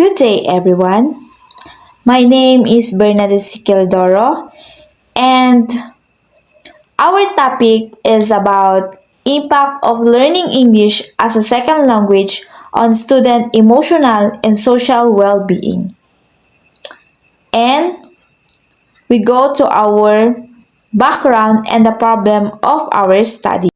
Good day, everyone. My name is Bernadette Siquildoro, and our topic is about impact of learning English as a second language on student emotional and social well-being. And we go to our background and the problem of our study.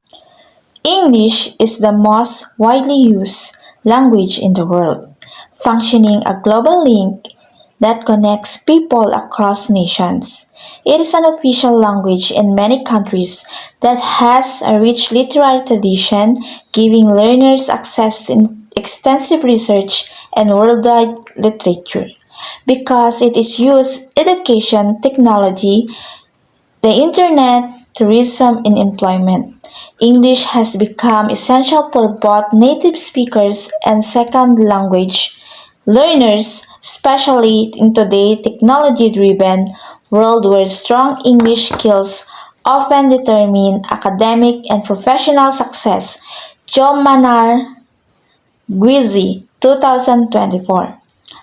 English is the most widely used language in the world, functioning a global link that connects people across nations. It is an official language in many countries that has a rich literary tradition, giving learners access to extensive research and worldwide literature. Because it is used in education, technology, the internet, tourism, and employment. English has become essential for both native speakers and second language learners, especially in today's technology-driven world where strong English skills often determine academic and professional success. John Maynard Guizzi, 2024.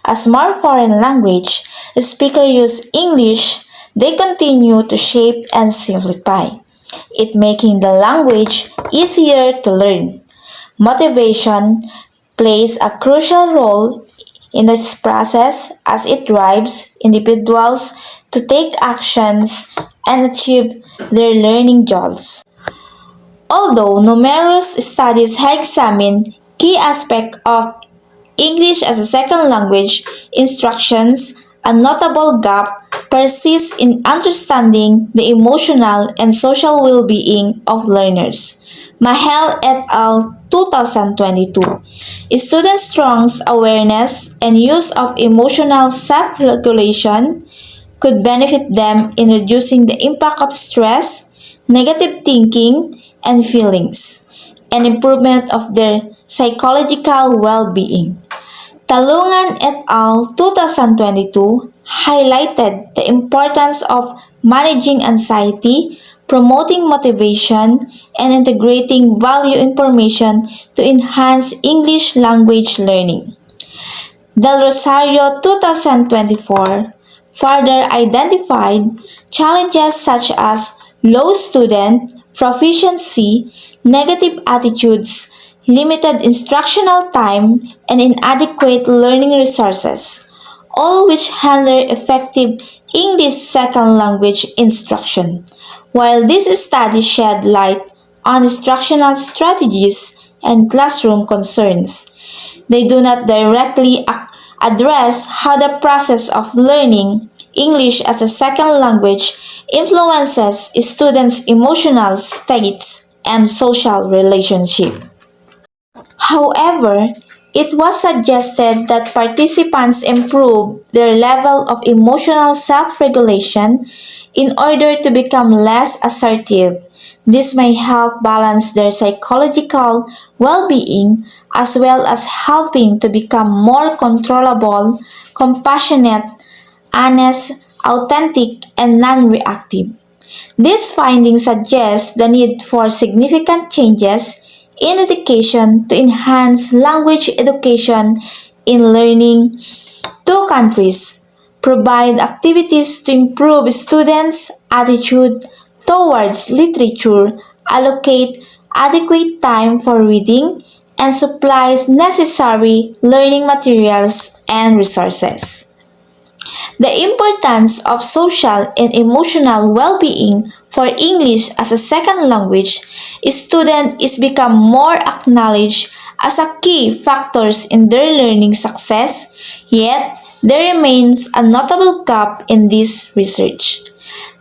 As more foreign language speakers use English, they continue to shape and simplify it, making the language easier to learn. Motivation plays a crucial role in this process as it drives individuals to take actions and achieve their learning goals. Although numerous studies have examined key aspects of English as a second language instructions, a notable gap persists in understanding the emotional and social well-being of learners. Mahel et al. 2022. Students' strong awareness and use of emotional self-regulation could benefit them in reducing the impact of stress, negative thinking, and feelings, and improvement of their psychological well-being. Talungan et al. 2022 highlighted the importance of managing anxiety, promoting motivation, and integrating value information to enhance English language learning. Del Rosario 2024 further identified challenges such as low student proficiency, negative attitudes, limited instructional time, and inadequate learning resources, all which hinder effective English second language instruction. While this study shed light on instructional strategies and classroom concerns, they do not directly address how the process of learning English as a second language influences students' emotional states and social relationships. However, it was suggested that participants improve their level of emotional self-regulation in order to become less assertive. This may help balance their psychological well-being as well as helping to become more controllable, compassionate, honest, authentic, and non-reactive. These findings suggest the need for significant changes in education to enhance language education in learning two countries, provide activities to improve students' attitude towards literature, allocate adequate time for reading, and supplies necessary learning materials and resources. The importance of social and emotional well-being for English as a second language student is become more acknowledged as a key factors in their learning success, yet there remains a notable gap in this research.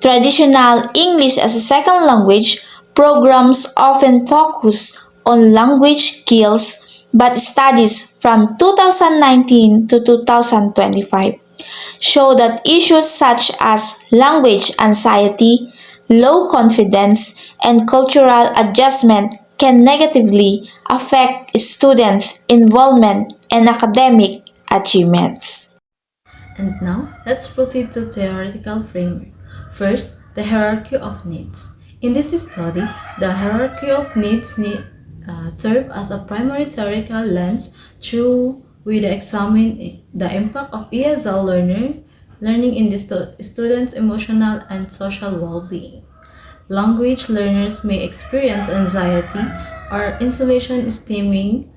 Traditional English as a second language programs often focus on language skills, but studies from 2019 to 2025 show that issues such as language anxiety, low confidence, and cultural adjustment can negatively affect students' involvement and academic achievements. And now, let's proceed to theoretical framework. First, the hierarchy of needs. In this study, the hierarchy of needs serve as a primary theoretical lens through We examine the impact of ESL learning in the students' emotional and social well-being. Language learners may experience anxiety or isolation stemming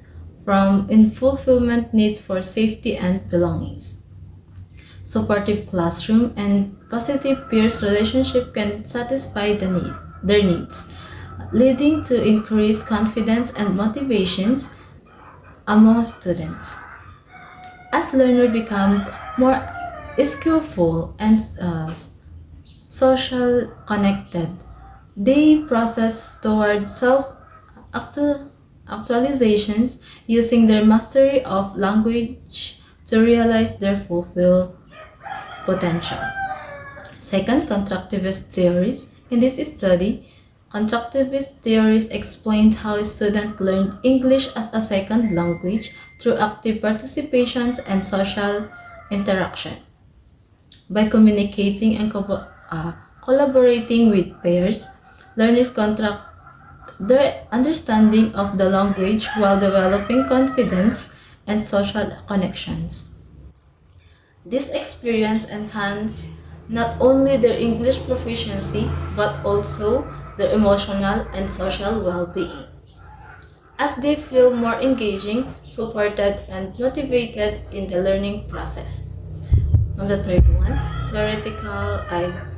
from unfulfillment needs for safety and belongings. Supportive classroom and positive peers relationship can satisfy their needs, leading to increased confidence and motivations among students. As learners become more skillful and social connected, they process toward self actualizations using their mastery of language to realize their full potential. Second, constructivist theories. In this study, constructivist theories explained how students learn English as a second language through active participations and social interaction. By communicating and collaborating with peers, learners contract their understanding of the language while developing confidence and social connections. This experience enhances not only their English proficiency but also their emotional and social well-being, as they feel more engaging, supported, and motivated in the learning process. And the third one,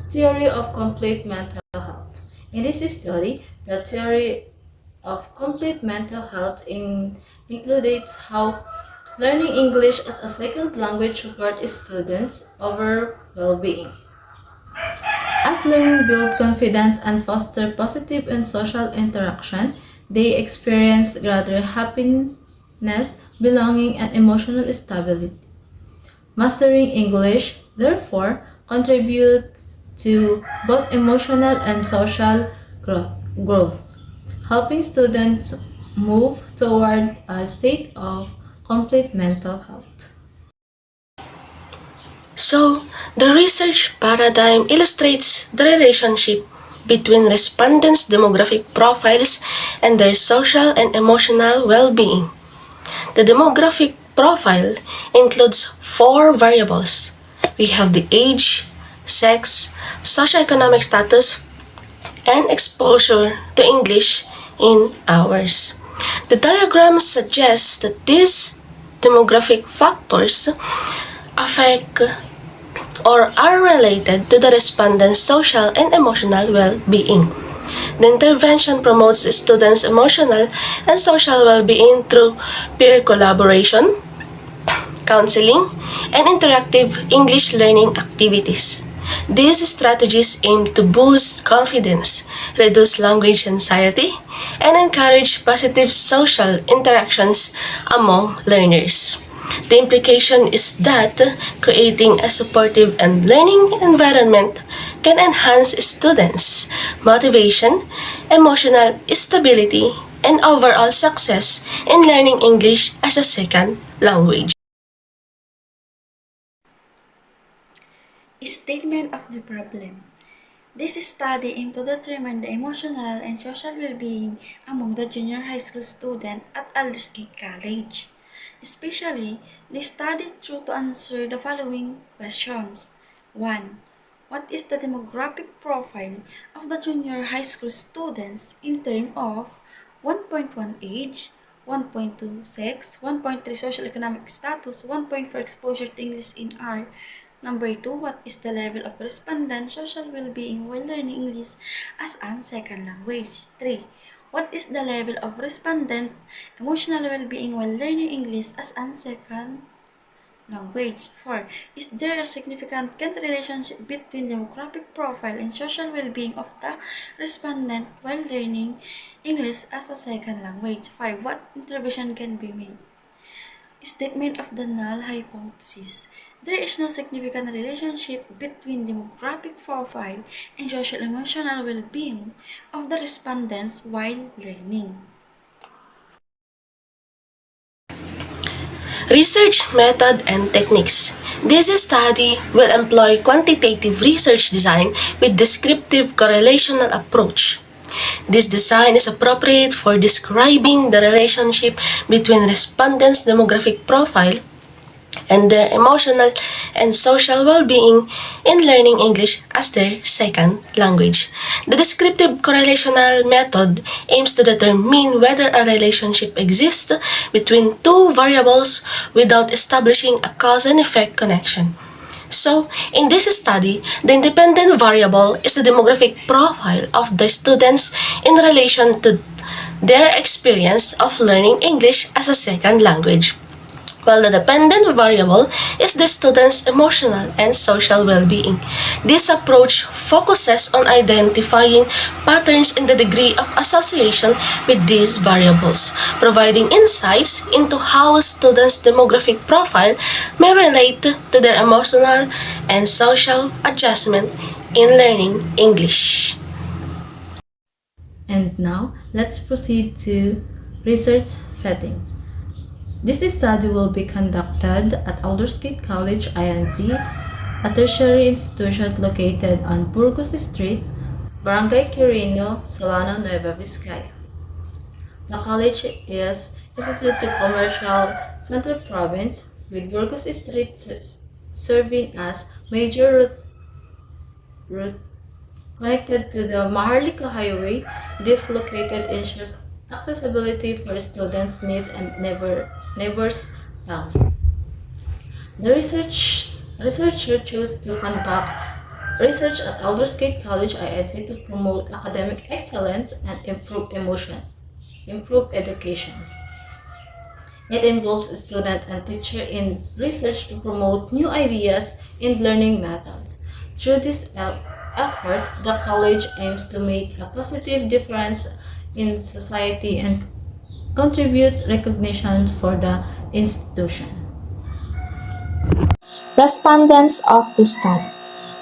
theory of complete mental health. In this study, the theory of complete mental health includes how learning English as a second language supports students over well-being. As learning builds confidence and foster positive and social interaction, they experience greater happiness, belonging, and emotional stability. Mastering English, therefore, contributes to both emotional and social growth, helping students move toward a state of complete mental health. So, the research paradigm illustrates the relationship between respondents' demographic profiles and their social and emotional well-being. The demographic profile includes four variables. We have the age, sex, socioeconomic status, and exposure to English in hours. The diagram suggests that these demographic factors affect or are related to the respondent's social and emotional well-being. The intervention promotes students' emotional and social well-being through peer collaboration, counseling, and interactive English learning activities. These strategies aim to boost confidence, reduce language anxiety, and encourage positive social interactions among learners. The implication is that creating a supportive and learning environment can enhance students' motivation, emotional stability, and overall success in learning English as a second language. Statement of the problem. This study aimed to determine the emotional and social well-being among the junior high school student at Aldersgate College. Especially, they studied through to answer the following questions. 1. What is the demographic profile of the junior high school students in terms of 1.1 age, 1.2 sex, 1.3 social economic status, 1.4 exposure to English in R. Number 2, what is the level of respondent social well-being while learning English as a second language? 3. What is the level of respondent emotional well-being while learning English as a second language? 4. Is there a significant relationship between demographic profile and social well-being of the respondent while learning English as a second language? 5. What intervention can be made? Statement of the null hypothesis. There is no significant relationship between demographic profile and social emotional well-being of the respondents while learning. Research method and techniques. This study will employ quantitative research design with descriptive correlational approach. This design is appropriate for describing the relationship between respondents' demographic profile and their emotional and social well-being in learning English as their second language. The descriptive correlational method aims to determine whether a relationship exists between two variables without establishing a cause and effect connection. So, in this study, the independent variable is the demographic profile of the students in relation to their experience of learning English as a second language, while the dependent variable is the student's emotional and social well-being. This approach focuses on identifying patterns in the degree of association with these variables, providing insights into how a student's demographic profile may relate to their emotional and social adjustment in learning English. And now, let's proceed to research settings. This study will be conducted at Aldersgate College, INC, a tertiary institution located on Burgos Street, Barangay Quirino, Solano, Nueva Vizcaya. The college is Institute to Commercial Center Province, with Burgos Street serving as major route connected to the Maharlika Highway. This located ensures accessibility for students' needs and neighbors town. The researcher chose to conduct research at Aldersgate College, INC, to promote academic excellence and improve education. It involves student and teacher in research to promote new ideas in learning methods. Through this effort, the college aims to make a positive difference in society and contribute recognition for the institution. Respondents of the study.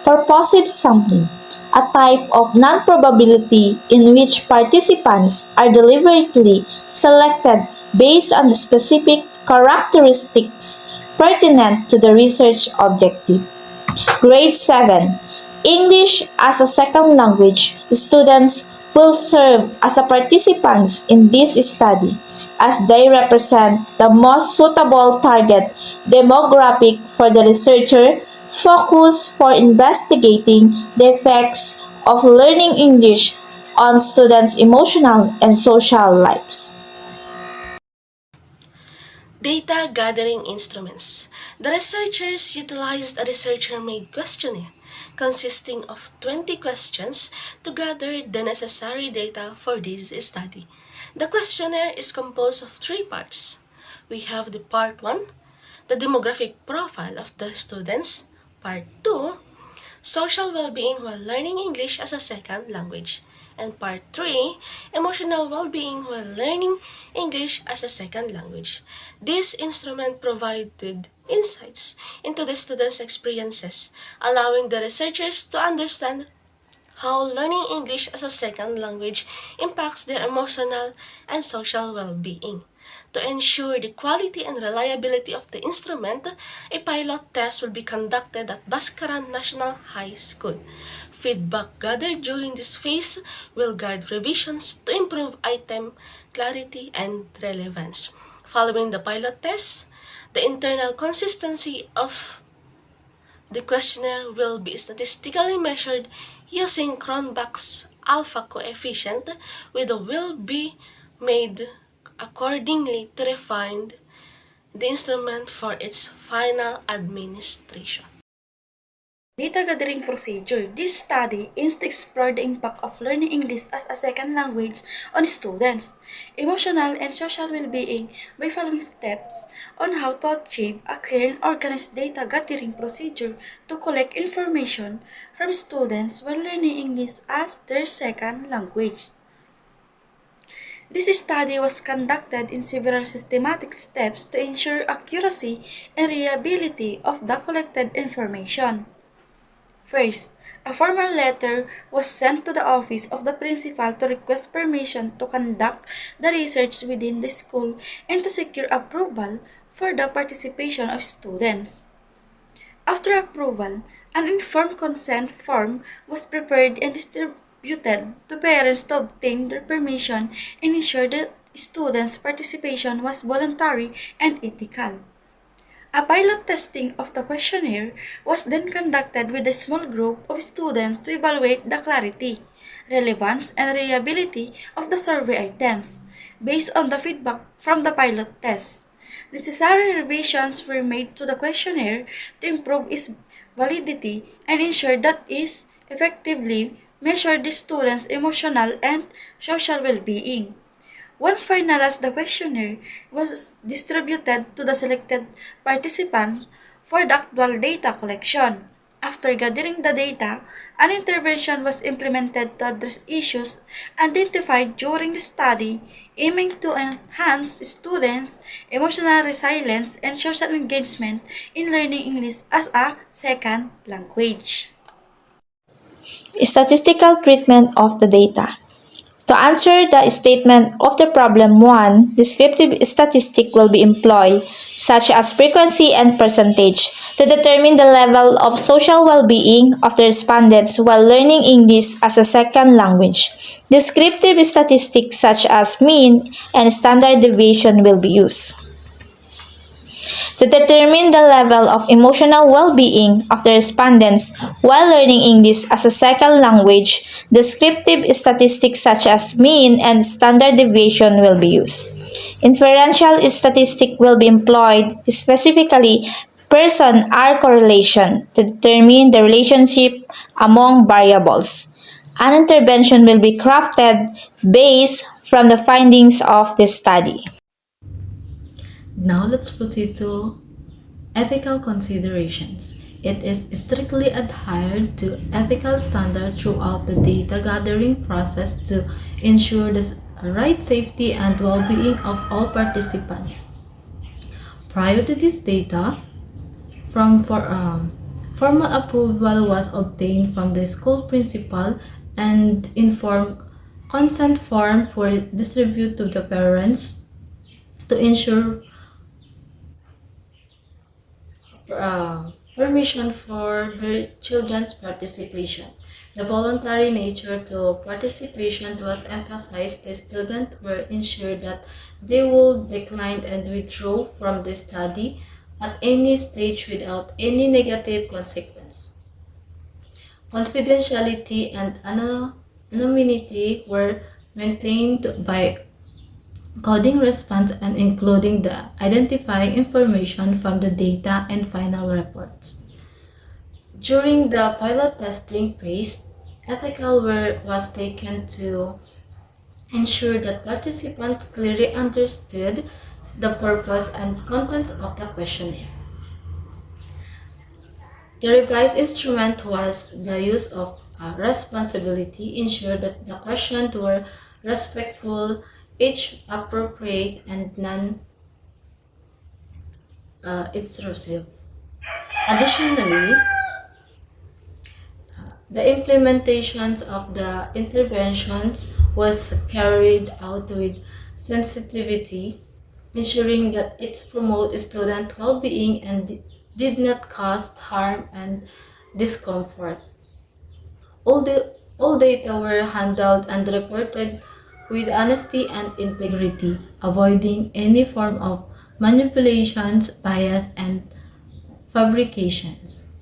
Purposive sampling, a type of non-probability in which participants are deliberately selected based on specific characteristics pertinent to the research objective. Grade 7. English as a second language. Students will serve as the participants in this study as they represent the most suitable target demographic for the researcher focus for investigating the effects of learning English on students' emotional and social lives. Data gathering instruments. The researchers utilized a researcher-made questionnaire consisting of 20 questions to gather the necessary data for this study. The questionnaire is composed of three parts. We have the part 1, the demographic profile of the students. Part 2, social well-being while learning English as a second language. And part 3, emotional well-being while learning English as a second language. This instrument provided insights into the students' experiences, allowing the researchers to understand how learning English as a second language impacts their emotional and social well-being. To ensure the quality and reliability of the instrument, a pilot test will be conducted at Bhaskaran National High School. Feedback gathered during this phase will guide revisions to improve item clarity and relevance. Following the pilot test, the internal consistency of the questionnaire will be statistically measured using Cronbach's alpha coefficient, which will be made accordingly to refine the instrument for its final administration. Data gathering procedure. This study aims to explore the impact of learning English as a second language on students' emotional and social well-being by following steps on how to achieve a clear and organized data gathering procedure to collect information from students while learning English as their second language. This study was conducted in several systematic steps to ensure accuracy and reliability of the collected information. First, a formal letter was sent to the office of the principal to request permission to conduct the research within the school and to secure approval for the participation of students. After approval, an informed consent form was prepared and distributed to parents to obtain their permission and ensure that students' participation was voluntary and ethical. A pilot testing of the questionnaire was then conducted with a small group of students to evaluate the clarity, relevance, and reliability of the survey items based on the feedback from the pilot test. Necessary revisions were made to the questionnaire to improve its validity and ensure that it effectively measured the students' emotional and social well-being. Once finalized, the questionnaire was distributed to the selected participants for the actual data collection. After gathering the data, an intervention was implemented to address issues identified during the study, aiming to enhance students' emotional resilience and social engagement in learning English as a second language. Statistical treatment of the data. To answer the statement of the problem 1, descriptive statistic will be employed, such as frequency and percentage, to determine the level of social well-being of the respondents while learning English as a second language. Descriptive statistics such as mean and standard deviation will be used. To determine the level of emotional well-being of the respondents while learning English as a second language, descriptive statistics such as mean and standard deviation will be used. Inferential statistic will be employed, specifically person-R correlation, to determine the relationship among variables. An intervention will be crafted based from the findings of the study. Now let's proceed to ethical considerations. It is strictly adhered to ethical standards throughout the data gathering process to ensure the right safety and well-being of all participants. Prior to this data, formal approval was obtained from the school principal and informed consent form were distributed to the parents to ensure permission for their children's participation. The voluntary nature to participation was emphasized. The students were ensured that they will decline and withdraw from the study at any stage without any negative consequence. Confidentiality and anonymity were maintained by coding response and including the identifying information from the data and final reports. During the pilot testing phase, ethical work was taken to ensure that participants clearly understood the purpose and contents of the questionnaire. The revised instrument was the use of responsibility, ensure that the questions were respectful, age appropriate, and non intrusive. Additionally, the implementations of the interventions was carried out with sensitivity, ensuring that it promoted student well-being and did not cause harm and discomfort. All data were handled and reported with honesty and integrity, avoiding any form of manipulations, bias, and fabrications.